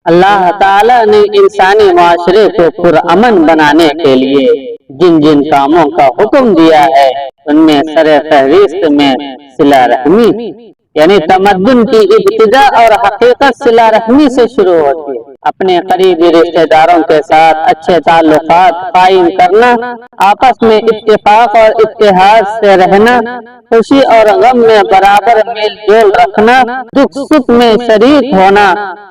اللہ تعالیٰ نے انسانی معاشرے کو پرامن بنانے کے لیے جن جن کاموں کا حکم دیا ہے ان میں سر فہرست میں صلہ رحمی، یعنی تمدن کی ابتدا اور حقیقت صلہ رحمی سے شروع ہوتی ہے۔ اپنے قریبی رشتہ داروں کے ساتھ اچھے تعلقات قائم کرنا، آپس میں اتفاق اور اتحاد سے رہنا، خوشی اور غم میں برابر میل جول رکھنا، دکھ سکھ میں شریک ہونا،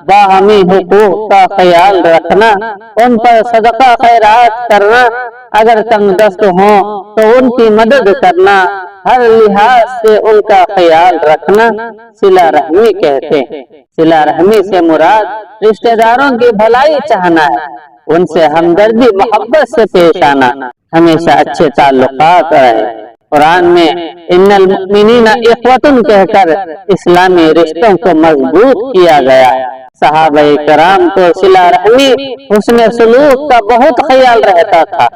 باہمی حقوق کا خیال رکھنا، ان پر صدقہ خیرات کرنا، اگر تنگ دست ہوں تو ان کی مدد کرنا، ہر لحاظ سے ان کا خیال رکھنا صلہ رحمی کہتے ہیں۔ صلہ رحمی سے مراد رشتہ داروں کی بھلائی چاہنا ہے، ان سے ہمدردی محبت سے پیش آنا، ہمیشہ اچھے تعلقات رہے۔ قرآن میں ان المؤمنین اخوۃ کہہ کر اسلامی رشتوں کو مضبوط کیا گیا۔ صحابہ کرام کو صلہ رحمی، حسن سلوک کا بہت خیال رہتا تھا۔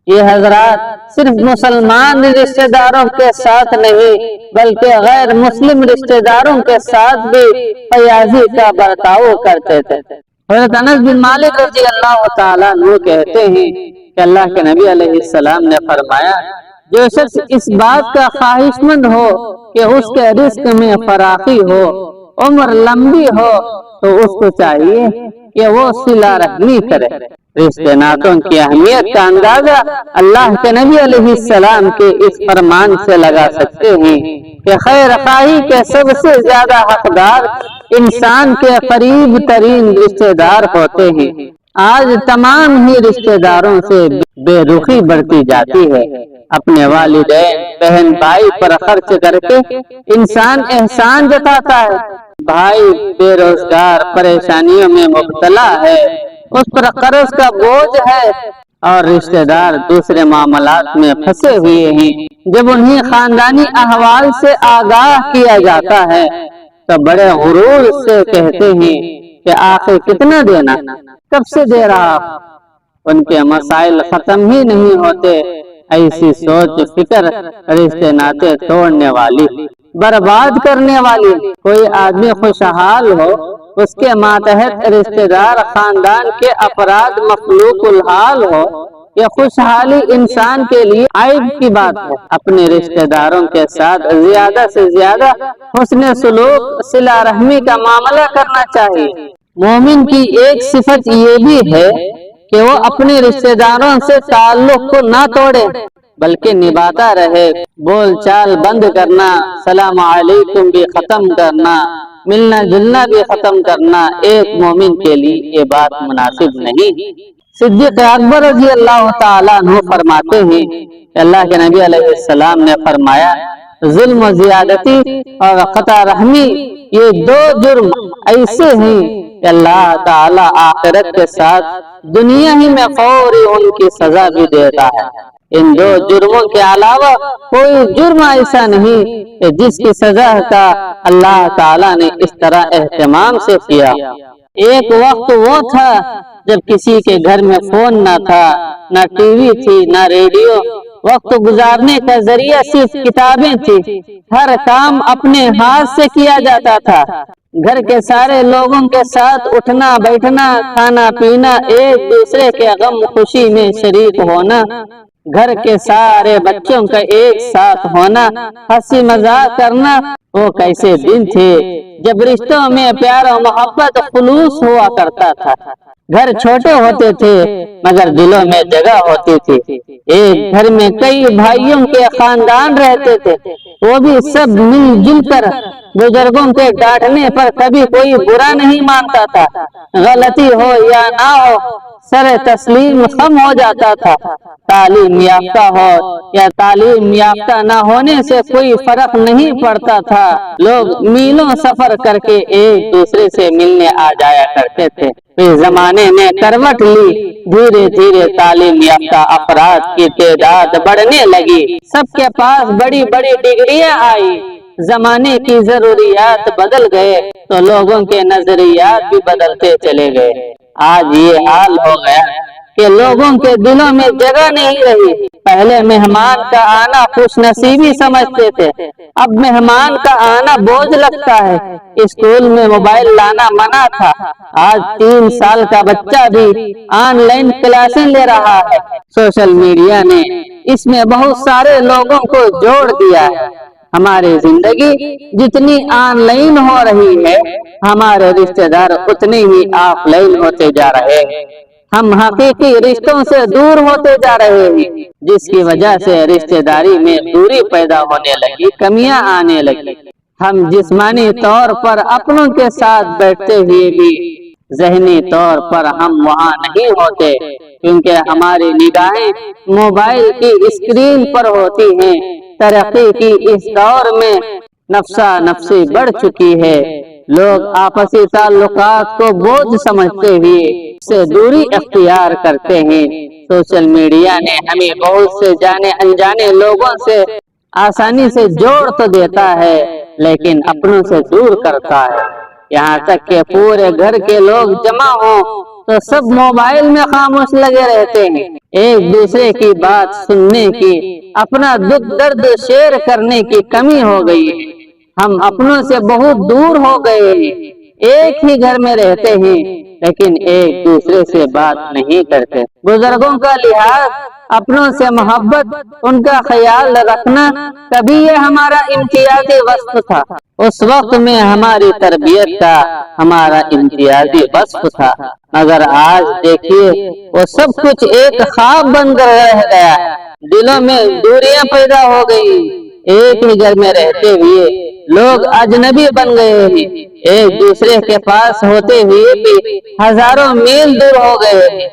یہ حضرات صرف مسلمان رشتہ داروں کے ساتھ نہیں بلکہ غیر مسلم رشتہ داروں کے ساتھ بھی فیاضی کا برتاؤ کرتے تھے۔ حضرت انس بن مالک رضی اللہ تعالیٰ عنہ کہتے ہیں کہ اللہ کے نبی علیہ السلام نے فرمایا، جو شخص اس بات کا خواہش مند ہو کہ اس کے رزق میں فراخی ہو، عمر لمبی ہو، تو اس کو چاہیے کہ وہ صلہ رحمی کرے۔ رشتے ناتوں کی اہمیت کا اندازہ اللہ کے نبی علیہ السلام کے اس فرمان سے لگا سکتے ہیں کہ خیر خواہی کے سب سے زیادہ حقدار انسان کے قریب ترین رشتے دار ہوتے ہیں۔ آج تمام ہی رشتے داروں سے بے رخی بڑھتی جاتی ہے۔ اپنے والدین، بہن، بھائی پر خرچ کر کے انسان احسان جتاتا ہے۔ بھائی بے روزگار پریشانیوں میں مبتلا ہے، اس پر قرض کا بوجھ ہے، اور رشتہ دار دوسرے معاملات میں پھنسے ہوئے ہیں۔ جب انہیں خاندانی احوال سے آگاہ کیا جاتا ہے تو بڑے غرور سے کہتے ہیں کہ آخر کتنا دینا، کب سے دے رہا۔ ان کے مسائل ختم ہی نہیں ہوتے۔ ایسی سوچ فکر رشتے ناطے توڑنے والی، برباد کرنے والی۔ کوئی آدمی خوشحال ہو، اس کے ماتحت رشتہ دار خاندان کے افراد مخلوق الحال ہو، یہ خوشحالی انسان کے لیے عیب کی بات ہے۔ اپنے رشتہ داروں کے ساتھ زیادہ سے زیادہ حسن سلوک، صلہ رحمی کا معاملہ کرنا چاہیے۔ مومن کی ایک صفت یہ بھی ہے کہ وہ اپنے رشتہ داروں سے تعلق کو نہ توڑے بلکہ نبھاتا رہے۔ بول چال بند کرنا، سلام علیکم بھی ختم کرنا، ملنا جلنا بھی ختم کرنا ایک مومن کے لیے یہ بات مناسب نہیں۔ صدیق اکبر رضی اللہ تعالیٰ عنہ فرماتے ہیں کہ اللہ کے نبی علیہ السلام نے فرمایا، ظلم و زیادتی اور قطع رحمی یہ دو جرم ایسے ہیں کہ اللہ تعالیٰ آخرت کے ساتھ دنیا ہی میں فوری ان کی سزا بھی دیتا ہے۔ ان دو جرموں کے علاوہ کوئی جرم ایسا نہیں کہ جس کی سزا کا اللہ تعالیٰ نے اس طرح اہتمام سے کیا۔ ایک وقت وہ تھا جب کسی کے گھر میں فون نہ تھا، نہ ٹی وی تھی، نہ ریڈیو۔ وقت گزارنے کا ذریعہ صرف کتابیں تھی۔ ہر کام اپنے ہاتھ سے کیا جاتا تھا۔ گھر کے سارے لوگوں کے ساتھ اٹھنا بیٹھنا، کھانا پینا، ایک دوسرے کے غم خوشی میں شریک ہونا، گھر کے سارے بچوں کا ایک ساتھ ہونا، ہنسی مذاق کرنا۔ وہ کیسے دن تھے جب رشتوں میں پیار و محبت خلوص ہوا کرتا تھا۔ گھر چھوٹے ہوتے تھے مگر دلوں میں جگہ ہوتی تھی۔ ایک گھر میں کئی بھائیوں کے خاندان رہتے تھے، وہ بھی سب مل جل کر۔ بزرگوں کے ڈانٹنے پر کبھی کوئی برا نہیں مانتا تھا، غلطی ہو یا نہ ہو سر تسلیم خم ہو جاتا تھا۔ تعلیم یافتہ ہو یا تعلیم یافتہ نہ ہونے سے کوئی فرق نہیں پڑتا تھا۔ لوگ میلوں سفر کر کے ایک دوسرے سے ملنے آ جایا کرتے تھے۔ اس زمانے نے کروٹ لی، دھیرے دھیرے تعلیم یافتہ افراد کی تعداد بڑھنے لگی، سب کے پاس بڑی بڑی ڈگریاں آئی۔ زمانے کی ضروریات بدل گئے تو لوگوں کے نظریات بھی بدلتے چلے گئے۔ آج یہ حال ہو گیا کہ لوگوں کے دلوں میں جگہ نہیں رہی۔ پہلے مہمان کا آنا خوش نصیبی سمجھتے تھے، اب مہمان کا آنا بوجھ لگتا ہے۔ اسکول میں موبائل لانا منع تھا، آج 3 سال کا بچہ بھی آن لائن کلاسیں لے رہا ہے۔ سوشل میڈیا نے اس میں بہت سارے لوگوں کو جوڑ دیا ہے۔ ہماری زندگی جتنی آن لائن ہو رہی ہے، ہمارے رشتہ دار اتنے ہی آف لائن ہوتے جا رہے ہیں۔ ہم حقیقی رشتوں سے دور ہوتے جا رہے ہیں، جس کی وجہ سے رشتہ داری میں دوری پیدا ہونے لگی، کمیاں آنے لگی۔ ہم جسمانی طور پر اپنوں کے ساتھ بیٹھتے ہوئے بھی ذہنی طور پر ہم وہاں نہیں ہوتے، کیونکہ ہماری نگاہیں موبائل کی اسکرین پر ہوتی ہیں۔ ترقی کی اس دور میں نفسا نفسی بڑھ چکی ہے، لوگ آپسی تعلقات کو بوجھ سمجھتے ہوئے سے دوری اختیار کرتے ہیں۔ سوشل میڈیا نے ہمیں بہت سے جانے انجانے لوگوں سے آسانی سے جوڑ تو دیتا ہے، لیکن اپنوں سے دور کرتا ہے۔ یہاں تک کہ پورے گھر کے لوگ جمع ہوں تو سب موبائل میں خاموش لگے رہتے ہیں، ایک دوسرے کی بات سننے کی، اپنا دکھ درد شیئر کرنے کی کمی ہو گئی ہے۔ ہم اپنوں سے بہت دور ہو گئے ہیں، ایک ہی گھر میں رہتے ہیں لیکن ایک دوسرے سے بات نہیں کرتے۔ بزرگوں کا لحاظ، اپنوں سے محبت، ان کا خیال رکھنا کبھی یہ ہمارا امتیازی وصف تھا۔ اس وقت میں ہماری تربیت کا ہمارا امتیازی وصف تھا، مگر آج دیکھیے وہ سب کچھ ایک خواب بن کر رہ گیا ہے۔ دلوں میں دوریاں پیدا ہو گئی، ایک ہی گھر میں رہتے ہوئے لوگ اجنبی بن گئے ہیں، ایک دوسرے کے پاس ہوتے ہوئے بھی ہزاروں میل دور ہو گئے ہیں۔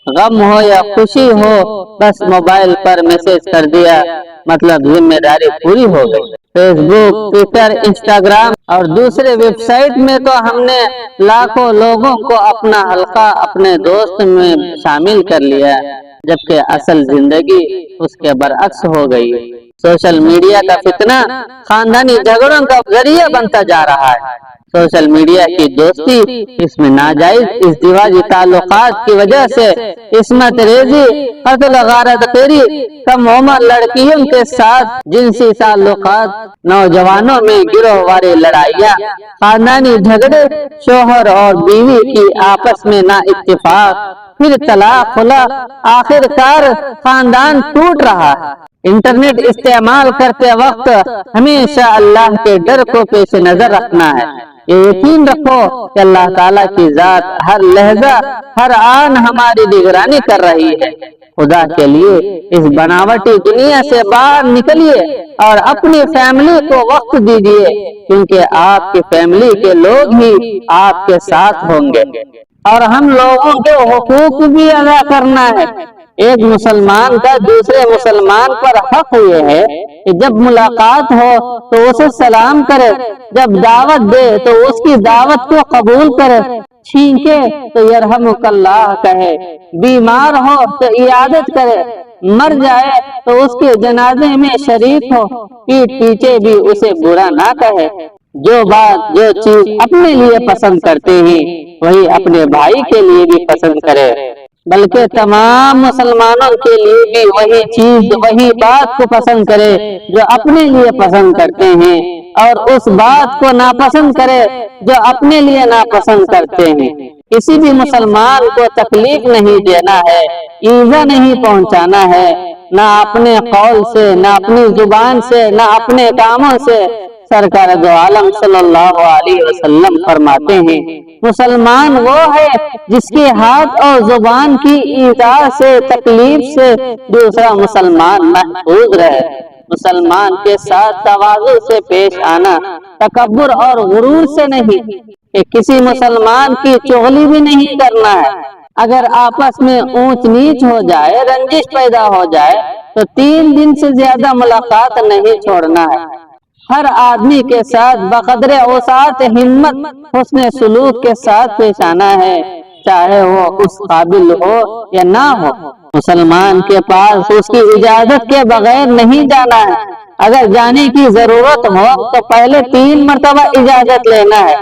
غم ہو یا خوشی ہو، بس موبائل پر میسج کر دیا، مطلب ذمہ داری پوری ہو گئی۔ فیس بک، ٹویٹر، انسٹاگرام اور دوسرے ویب سائٹ میں تو ہم نے لاکھوں لوگوں کو اپنا حلقہ، اپنے دوست میں شامل کر لیا، جبکہ اصل زندگی اس کے برعکس ہو گئی۔ سوشل میڈیا کا فتنہ خاندانی جھگڑوں کا ذریعہ بنتا جا رہا ہے۔ سوشل میڈیا کی دوستی اس میں ناجائز ازدواجی تعلقات کی وجہ سے عصمت ریزی، قتل غارت گری، کم عمر لڑکیوں کے ساتھ جنسی تعلقات، نوجوانوں میں گروہ واری لڑائیاں، خاندانی جھگڑے، شوہر اور بیوی کی آپس میں نا اتفاق، پھر طلاق، خلا، آخر کار خاندان ٹوٹ رہا ہے۔ انٹرنیٹ استعمال کرتے وقت ہمیشہ اللہ کے ڈر کو پیش نظر رکھنا ہے۔ یہ یقین رکھو کہ اللہ تعالیٰ کی ذات ہر لہجہ، ہر آن ہماری نگرانی کر رہی ہے۔ خدا کے لیے اس بناوٹی دنیا سے باہر نکلیے اور اپنی فیملی کو وقت دیجیے، کیونکہ آپ کی فیملی کے لوگ ہی آپ کے ساتھ ہوں گے۔ اور ہم لوگوں کے حقوق بھی ادا کرنا ہے۔ ایک مسلمان کا دوسرے مسلمان پر حق یہ ہے کہ جب ملاقات ہو تو اسے سلام کرے، جب دعوت دے تو اس کی دعوت کو قبول کرے، چھینکے تو یرحمک اللہ کہے، بیمار ہو تو عیادت کرے، مر جائے تو اس کے جنازے میں شریک ہو، پیٹھ پیچھے بھی اسے برا نہ کہے۔ جو بات، جو چیز اپنے لیے پسند کرتے ہیں وہی اپنے بھائی کے لیے بھی پسند کرے، بلکہ تمام مسلمانوں کے لیے بھی وہی چیز، وہی بات کو پسند کرے جو اپنے لیے پسند کرتے ہیں، اور اس بات کو ناپسند کرے جو اپنے لیے ناپسند کرتے ہیں۔ کسی بھی مسلمان کو تکلیف نہیں دینا ہے، ایذا نہیں پہنچانا ہے، نہ اپنے قول سے، نہ اپنی زبان سے، نہ اپنے کاموں سے۔ سرکار دو عالم صلی اللہ علیہ وسلم فرماتے ہیں، مسلمان وہ ہے جس کے ہاتھ اور زبان کی ایذا سے، تکلیف سے دوسرا مسلمان محفوظ رہے۔ مسلمان کے ساتھ تواضع سے پیش آنا، تکبر اور غرور سے نہیں، کہ کسی مسلمان کی چغلی بھی نہیں کرنا ہے۔ اگر آپس میں اونچ نیچ ہو جائے، رنجش پیدا ہو جائے تو 3 دن سے زیادہ ملاقات نہیں چھوڑنا ہے۔ ہر آدمی کے ساتھ بقدر وسعت ہمت، حسن سلوک کے ساتھ پیش آنا ہے، چاہے وہ اس قابل ہو یا نہ ہو۔ مسلمان کے پاس اس کی اجازت کے بغیر نہیں جانا ہے، اگر جانے کی ضرورت ہو تو پہلے 3 مرتبہ اجازت لینا ہے،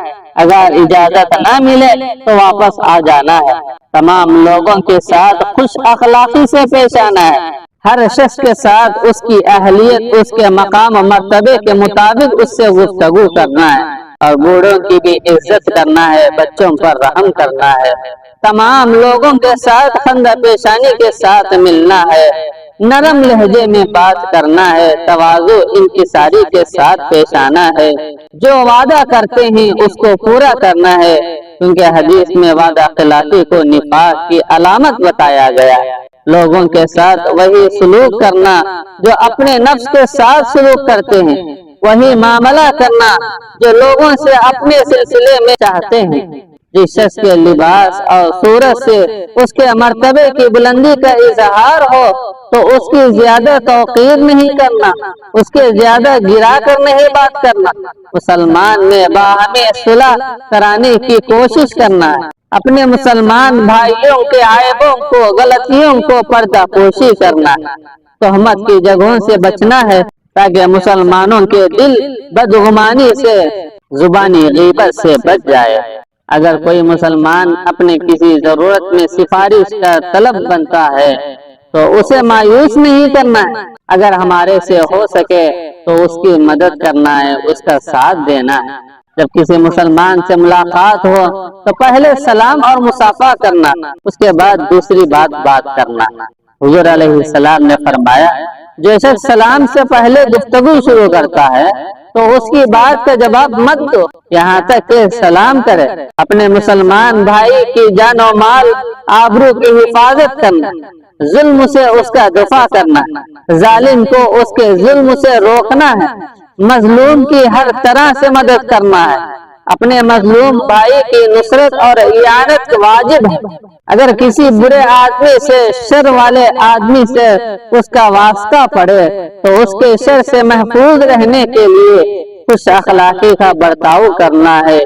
اگر اجازت نہ ملے تو واپس آ جانا ہے۔ تمام لوگوں کے ساتھ خوش اخلاقی سے پیش آنا ہے، ہر شخص کے ساتھ اس کی اہلیت، اس کے مقام و مرتبے کے مطابق اس سے گفتگو کرنا ہے، اور بوڑھوں کی بھی عزت کرنا ہے، بچوں پر رحم کرنا ہے، تمام لوگوں کے ساتھ خندہ پیشانی کے ساتھ ملنا ہے، نرم لہجے میں بات کرنا ہے، تواضع انکساری کے ساتھ پیش آنا ہے، جو وعدہ کرتے ہیں اس کو پورا کرنا ہے، کیونکہ حدیث میں وعدہ خلافی کو نفاق کی علامت بتایا گیا ہے۔ لوگوں کے ساتھ وہی سلوک کرنا جو اپنے نفس کے ساتھ سلوک کرتے ہیں، وہی معاملہ کرنا جو لوگوں سے اپنے سلسلے میں چاہتے ہیں۔ جس شخص کے لباس اور صورت سے اس کے مرتبے کی بلندی کا اظہار ہو تو اس کی زیادہ توقیر نہیں کرنا، اس کے زیادہ گرا کر نہیں بات کرنا۔ مسلمان میں باہمی صلح کرانے کی کوشش کرنا ہے، اپنے مسلمان بھائیوں کے عیبوں کو، غلطیوں کو پردہ پوشی کرنا ہے، تہمت کی جگہوں سے بچنا ہے تاکہ مسلمانوں کے دل بدگمانی سے، زبانی غیبت سے بچ جائے۔ اگر کوئی مسلمان اپنے کسی ضرورت میں سفارش کا طلب بنتا ہے تو اسے مایوس نہیں کرنا ہے، اگر ہمارے سے ہو سکے تو اس کی مدد کرنا ہے، اس کا ساتھ دینا ہے۔ جب کسی مسلمان سے ملاقات ہو تو پہلے سلام اور مصافحہ کرنا، اس کے بعد دوسری بات کرنا۔ حضور علیہ السلام نے فرمایا، جو شخص سلام سے پہلے گفتگو شروع کرتا ہے تو اس کی بات کا جواب مت دو یہاں تک کہ سلام کرے۔ اپنے مسلمان بھائی کی جان و مال، آبرو کی حفاظت کرنا، ظلم سے اس کا دفاع کرنا، ظالم کو اس کے ظلم سے روکنا ہے، مظلوم کی ہر طرح سے مدد کرنا ہے، اپنے مظلوم بھائی کی نصرت اور اعانت واجب ہے۔ اگر کسی برے آدمی سے، شر والے آدمی سے اس کا واسطہ پڑے تو اس کے شر سے محفوظ رہنے کے لیے خوش اخلاقی کا برتاؤ کرنا ہے،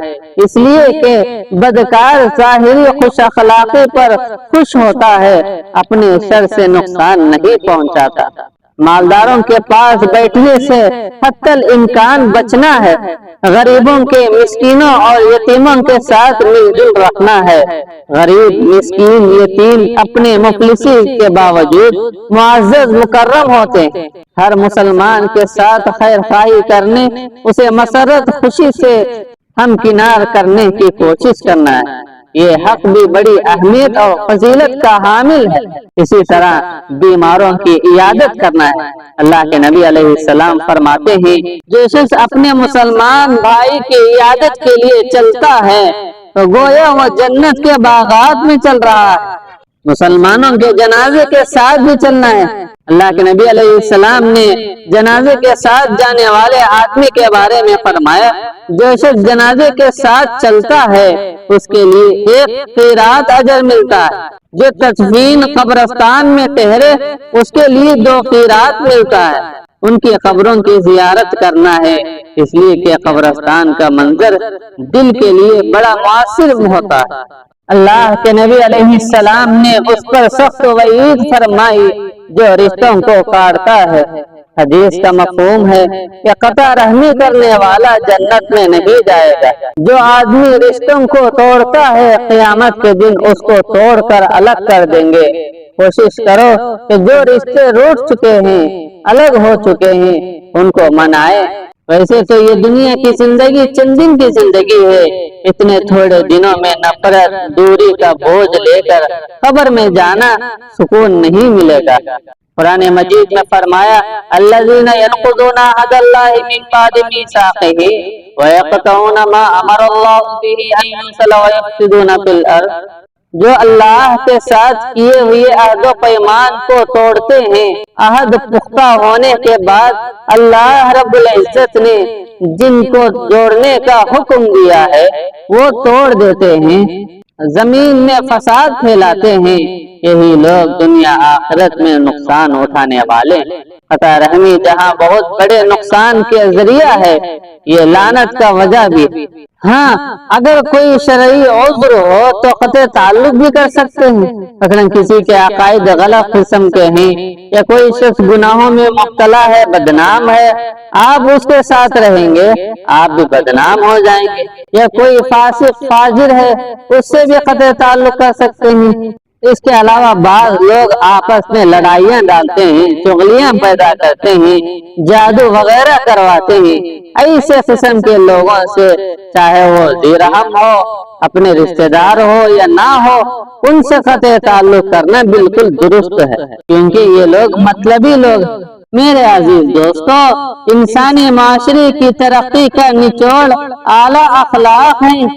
اس لیے کہ بدکار ظاہری خوش اخلاقی پر خوش ہوتا ہے، اپنے شر سے نقصان نہیں پہنچاتا۔ مالداروں کے پاس بیٹھنے سے حتی الامکان بچنا ہے، غریبوں کے، مسکینوں اور یتیموں کے ساتھ مل جل رکھنا ہے۔ غریب، مسکین، یتیم اپنے مفلسی کے باوجود معزز مکرم ہوتے ہیں۔ ہر مسلمان کے ساتھ خیر خواہی کرنے، اسے مسرت خوشی سے ہمکنار کرنے کی کوشش کرنا ہے، یہ حق بھی بڑی اہمیت اور فضیلت کا حامل ہے۔ اسی طرح بیماروں کی عیادت کرنا ہے۔ اللہ کے نبی علیہ السلام فرماتے ہیں، جو شخص اپنے مسلمان بھائی کی عیادت کے لیے چلتا ہے تو گویا وہ جنت کے باغات میں چل رہا ہے۔ مسلمانوں کے جنازے کے ساتھ بھی چلنا ہے۔ اللہ کے نبی علیہ السلام نے جنازے کے ساتھ جانے والے آدمی کے بارے میں فرمایا، جو شخص جنازے کے ساتھ چلتا ہے اس کے لیے 1 قیراط اجر ملتا ہے، جو تدفین قبرستان میں ٹھہرے اس کے لیے 2 قیراط ملتا ہے۔ ان کی قبروں کی زیارت کرنا ہے، اس لیے کہ قبرستان کا منظر دل کے لیے بڑا مؤثر ہوتا ہے۔ اللہ کے نبی علیہ السلام نے اس پر سخت وعید فرمائی جو رشتوں کو کاٹتا ہے۔ حدیث کا مفہوم ہے کہ قطع رحمی کرنے والا جنت میں نہیں جائے گا۔ جو آدمی رشتوں کو توڑتا ہے قیامت کے دن اس کو توڑ کر الگ کر دیں گے۔ کوشش کرو کہ جو رشتے روٹ چکے ہیں، الگ ہو چکے ہیں، ان کو منائے۔ ویسے تو یہ دنیا کی زندگی چند دن کی زندگی ہے، اتنے تھوڑے دنوں میں نفرت، دوری کا بوجھ لے کر قبر میں جانا سکون نہیں ملے گا۔ قرآن مجید میں فرمایا، الذین ینقضون عہد اللہ من بعد میثاقہ ویقطعون ما امر اللہ بہ ان یوصل ویفسدون فی الارض، جو اللہ کے ساتھ کیے ہوئے عہد و پیمان کو توڑتے ہیں، عہد پختہ ہونے کے بعد اللہ رب العزت نے جن کو جوڑنے کا حکم دیا ہے وہ توڑ دیتے ہیں، زمین میں فساد پھیلاتے ہیں، یہی لوگ دنیا آخرت میں نقصان اٹھانے والے قطع رحمی جہاں بہت بڑے نقصان کے ذریعہ ہے، یہ لعنت کا وجہ بھی۔ ہاں اگر کوئی شرعی عذر ہو تو قطع تعلق بھی کر سکتے ہیں۔ اگر کسی کے عقائد غلط قسم کے ہیں یا کوئی شخص گناہوں میں مبتلا ہے، بدنام ہے، آپ اس کے ساتھ رہیں گے آپ بھی بدنام ہو جائیں گے۔ یا کوئی فاسق فاجر ہے، اس سے بھی قطع تعلق کر سکتے ہیں۔ اس کے علاوہ بعض لوگ آپس میں لڑائیاں ڈالتے ہیں، چغلیاں پیدا کرتے ہیں، جادو وغیرہ کرواتے ہیں۔ ایسے قسم کے لوگوں سے چاہے وہ ذی رحم ہو، اپنے رشتہ دار ہو یا نہ ہو، ان سے قطع تعلق کرنا بالکل درست ہے، کیونکہ یہ لوگ مطلبی لوگ۔ میرے عزیز دوستو، انسانی معاشرے کی ترقی کا نچوڑ اعلیٰ اخلاق ہیں۔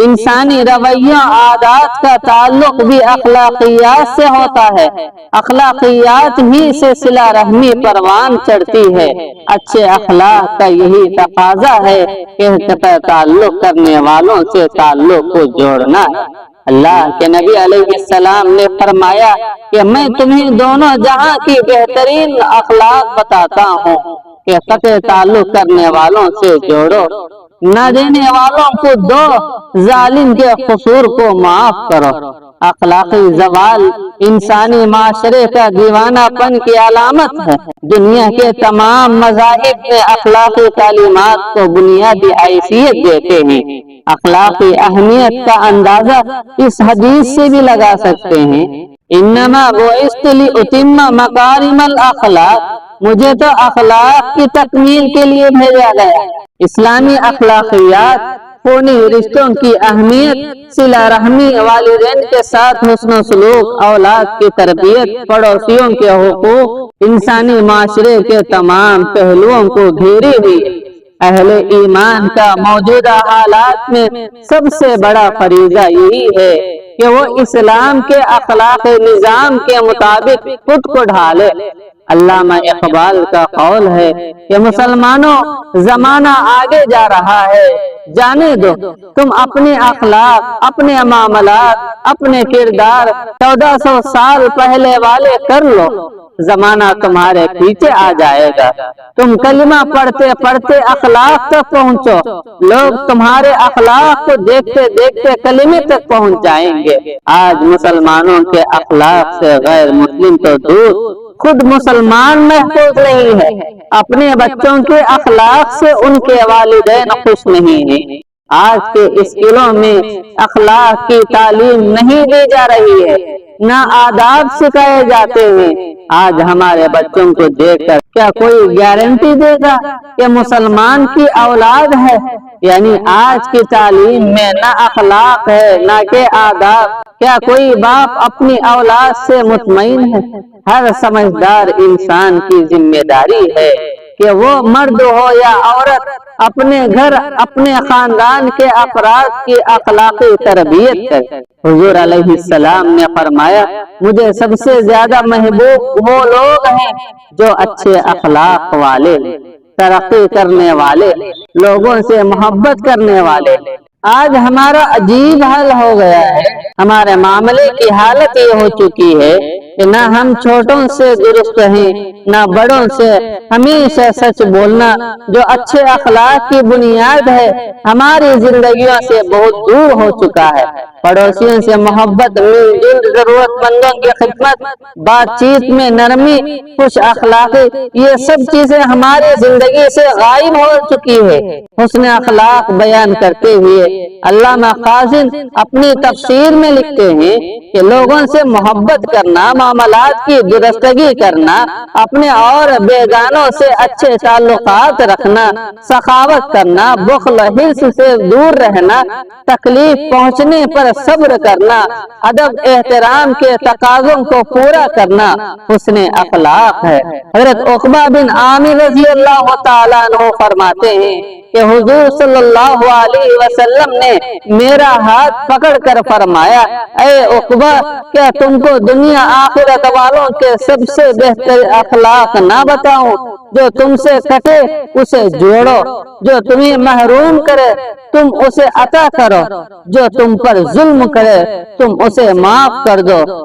انسانی رویوں عادات کا تعلق بھی اخلاقیات سے ہوتا ہے۔ اخلاقیات ہی سے صلہ رحمی پروان چڑھتی ہے۔ اچھے اخلاق کا یہی تقاضا ہے کہ قطع تعلق کرنے والوں سے تعلق کو جوڑنا ہے۔ اللہ کے نبی علیہ السلام نے فرمایا کہ میں تمہیں دونوں جہاں کی بہترین اخلاق بتاتا ہوں کہ قطع تعلق کرنے والوں سے جوڑو، نہ دینے والوں کو دو، ظالم کے قصور کو معاف کرو۔ اخلاقی زوال انسانی معاشرے کا دیوانہ پن کی علامت ہے۔ دنیا کے تمام مذاہب میں اخلاقی تعلیمات کو بنیادی حیثیت دیتے ہیں۔ اخلاقی اہمیت کا اندازہ اس حدیث سے بھی لگا سکتے ہیں، انما بعثت لأتم مکارم الاخلاق، مجھے تو اخلاق کی تکمیل کے لیے بھیجا گیا۔ اسلامی اخلاقیات، خونی رشتوں کی اہمیت، صلہ رحمی، والدین کے ساتھ حسن و سلوک، اولاد کی تربیت، پڑوسیوں کے حقوق، انسانی معاشرے کے تمام پہلوؤں کو گھیری ہوئی۔ اہل ایمان کا موجودہ حالات میں سب سے بڑا فریضہ یہی ہے کہ وہ اسلام کے اخلاق نظام کے مطابق خود کو ڈھالے۔ علامہ اقبال کا قول ہے کہ مسلمانوں، زمانہ آگے جا رہا ہے، جانے دو، تم اپنے اخلاق، اپنے معاملات، اپنے کردار 1400 سال پہلے والے کر لو، زمانہ تمہارے پیچھے آ جائے گا۔ تم کلمہ پڑھتے پڑھتے اخلاق تک پہنچو، لوگ تمہارے اخلاق کو دیکھتے دیکھتے کلمے تک پہنچ جائیں گے۔ آج مسلمانوں کے اخلاق سے غیر مسلم تو دور، خود مسلمان محفوظ نہیں ہے۔ اپنے بچوں کے اخلاق سے ان کے والدین خوش نہیں ہیں۔ آج کے اسکولوں میں اخلاق کی تعلیم نہیں دی جا رہی ہے، نہ آداب سکھائے جاتے ہیں۔ آج ہمارے بچوں کو دیکھ کر کیا کوئی گارنٹی دے گا کہ مسلمان کی اولاد ہے؟ یعنی آج کی تعلیم میں نہ اخلاق ہے نہ کہ آداب۔ کیا کوئی باپ اپنی اولاد سے مطمئن ہے؟ ہر سمجھدار انسان کی ذمہ داری ہے کہ وہ مرد ہو یا عورت اپنے گھر، اپنے خاندان کے افراد کی اخلاقی تربیت کرے۔ حضور علیہ السلام نے فرمایا، مجھے سب سے زیادہ محبوب وہ لوگ ہیں جو اچھے اخلاق والے، ترقی کرنے والے، لوگوں سے محبت کرنے والے۔ آج ہمارا عجیب حال ہو گیا ہے، ہمارے معاملے کی حالت یہ ہو چکی ہے کہ نہ ہم چھوٹوں سے درست ہیں نہ بڑوں سے۔ ہمیشہ سچ بولنا جو اچھے اخلاق کی بنیاد ہے ہماری زندگیوں سے بہت دور ہو چکا ہے۔ پڑوسیوں سے محبت، مل جل، ضرورت مندوں کی خدمت، بات چیت میں نرمی، خوش اخلاقی، یہ سب چیزیں ہماری زندگی سے غائب ہو چکی ہے۔ حسن اخلاق بیان کرتے ہوئے علامہ قاسم اپنی تفسیر میں لکھتے ہیں کہ لوگوں سے محبت کرنا، معاملات کی درستگی کرنا، اپنے اور بیگانوں سے اچھے تعلقات رکھنا، سخاوت کرنا، بخل حرص سے دور رہنا، تکلیف پہنچنے پر صبر کرنا، ادب احترام کے تقاضوں کو پورا کرنا حسن اخلاق ہے۔ حضرت عقبہ بن عامر رضی اللہ تعالیٰ عنہ فرماتے ہیں کہ حضور صلی اللہ علیہ وسلم نے میرا ہاتھ پکڑ کر فرمایا، اے عقبہ، کیا تم کو دنیا آخرت والوں کے سب سے بہتر اخلاق نہ بتاؤں؟ جو تم سے کٹے اسے جوڑو، جو تمہیں محروم کرے تم اسے عطا کرو، جو تم پر ظلم کرے تم اسے معاف کر دو۔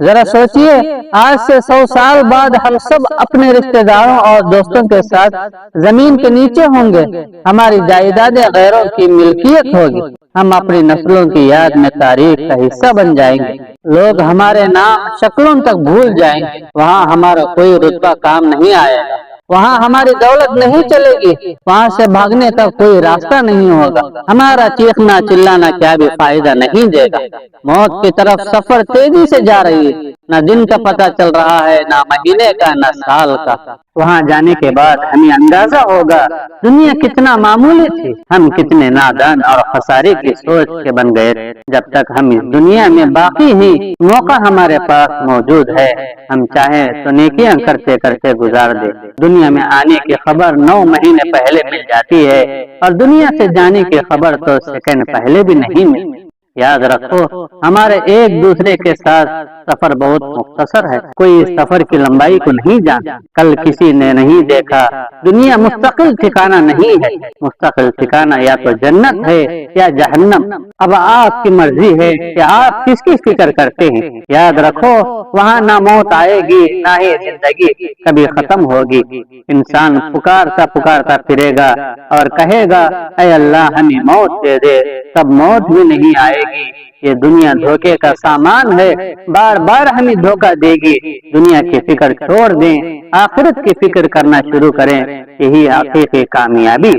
ذرا سوچئے، آج سے 100 سال بعد ہم سب اپنے رشتہ داروں اور دوستوں کے ساتھ زمین کے نیچے ہوں گے، ہماری جائیدادیں غیروں کی ملکیت ہوگی، ہم اپنی نسلوں کی یاد میں تاریخ کا حصہ بن جائیں گے، لوگ ہمارے نام شکلوں تک بھول جائیں گے، وہاں ہمارا کوئی رتبہ کام نہیں آئے گا، وہاں ہماری دولت نہیں چلے گی، وہاں سے بھاگنے کا کوئی راستہ نہیں ہوگا، ہمارا چیخنا چلانا کیا بھی فائدہ نہیں دے گا، موت کی طرف سفر تیزی سے جا رہی ہے، نہ دن کا پتہ چل رہا ہے، نہ مہینے کا، نہ سال کا، وہاں جانے کے بعد ہمیں اندازہ ہوگا دنیا کتنا معمولی تھی، ہم کتنے نادان اور خسارے کی سوچ کے بن گئے، جب تک ہم اس دنیا میں باقی ہیں موقع ہمارے پاس موجود ہے، ہم چاہیں تو نیکیاں کرتے کرتے گزار دیں، دنیا میں آنے کی خبر 9 مہینے پہلے مل جاتی ہے اور دنیا سے جانے کی خبر تو سیکنڈ پہلے بھی نہیں ملتی۔ یاد رکھو، ہمارے ایک دوسرے کے ساتھ سفر بہت مختصر ہے، کوئی اس سفر کی لمبائی کو نہیں جانتا، کل کسی نے نہیں دیکھا، دنیا مستقل ٹھکانہ نہیں ہے، مستقل ٹھکانہ یا تو جنت ہے یا جہنم، اب آپ کی مرضی ہے کہ آپ کس کی فکر کرتے ہیں۔ یاد رکھو، وہاں نہ موت آئے گی نہ ہی زندگی کبھی ختم ہوگی، انسان پکارتا پکارتا پھرے گا اور کہے گا اے اللہ ہمیں موت دے دے، تب موت بھی نہیں آئے گی، یہ دنیا دھوکے کا سامان ہے، بار بار ہمیں دھوکہ دے گی، دنیا کی فکر چھوڑ دیں، آخرت کی فکر کرنا شروع کریں، یہی حقیقی کامیابی۔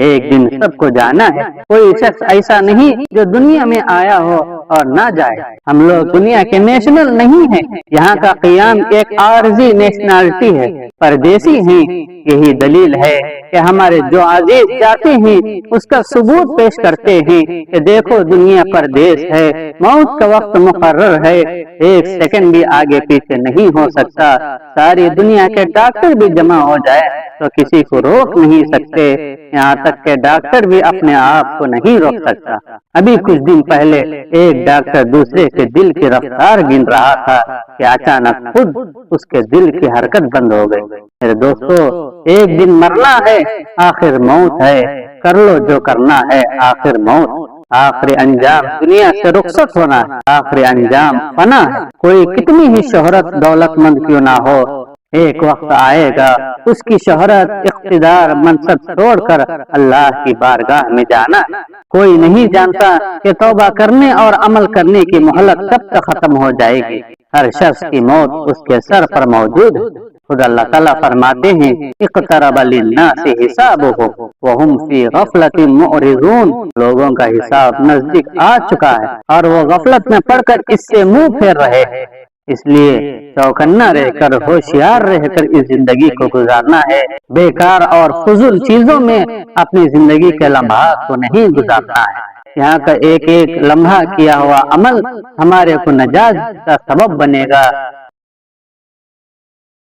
ایک دن سب کو جانا ہے، کوئی شخص ایسا نہیں جو دنیا میں آیا ہو اور نہ جائے، ہم لوگ دنیا کے نیشنل نہیں ہیں، یہاں کا قیام ایک عارضی نیشنلٹی ہے، پردیسی ہیں، یہی دلیل ہے کہ ہمارے جو عزیز جاتے ہیں اس کا ثبوت پیش کرتے ہیں کہ دیکھو دنیا پردیس ہے، موت کا وقت مقرر ہے، ایک سیکنڈ بھی آگے پیچھے نہیں ہو سکتا، ساری دنیا کے ڈاکٹر بھی جمع ہو جائے تو کسی کو روک نہیں سکتے، یہاں تک کہ ڈاکٹر بھی اپنے آپ کو نہیں روک سکتا۔ ابھی کچھ دن پہلے ایک ڈاکٹر دوسرے کے دل کی رفتار گن رہا تھا کہ اچانک خود اس کے دل کی حرکت بند ہو گئی۔ میرے دوستو، ایک دن مرنا ہے، آخر موت ہے، کر لو جو کرنا ہے، آخر موت، آخری انجام دنیا سے رخصت ہونا ہے، آخری انجام فنا ہے، کوئی کتنی ہی شہرت دولت مند کیوں نہ ہو، ایک وقت آئے گا اس کی شہرت اقتدار منصب چھوڑ کر اللہ کی بارگاہ میں جانا، کوئی نہیں جانتا کہ توبہ کرنے اور عمل کرنے کی مہلت کب تک ختم ہو جائے گی، ہر شخص کی موت اس کے سر پر موجود ہے۔ خود اللہ تعالیٰ فرماتے ہیں اقترب للناس حسابهم وهم فی غفلۃ معرضون، لوگوں کا حساب نزدیک آ چکا ہے اور وہ غفلت میں پڑ کر اس سے منہ پھیر رہے ہیں، اس لیے چوکنا رہ کر ہوشیار رہ کر اس زندگی کو گزارنا ہے، بیکار اور فضول چیزوں میں اپنی زندگی کے لمحات کو نہیں گزارنا ہے، یہاں کا ایک ایک لمحہ کیا ہوا عمل ہمارے کو نجات کا سبب بنے گا،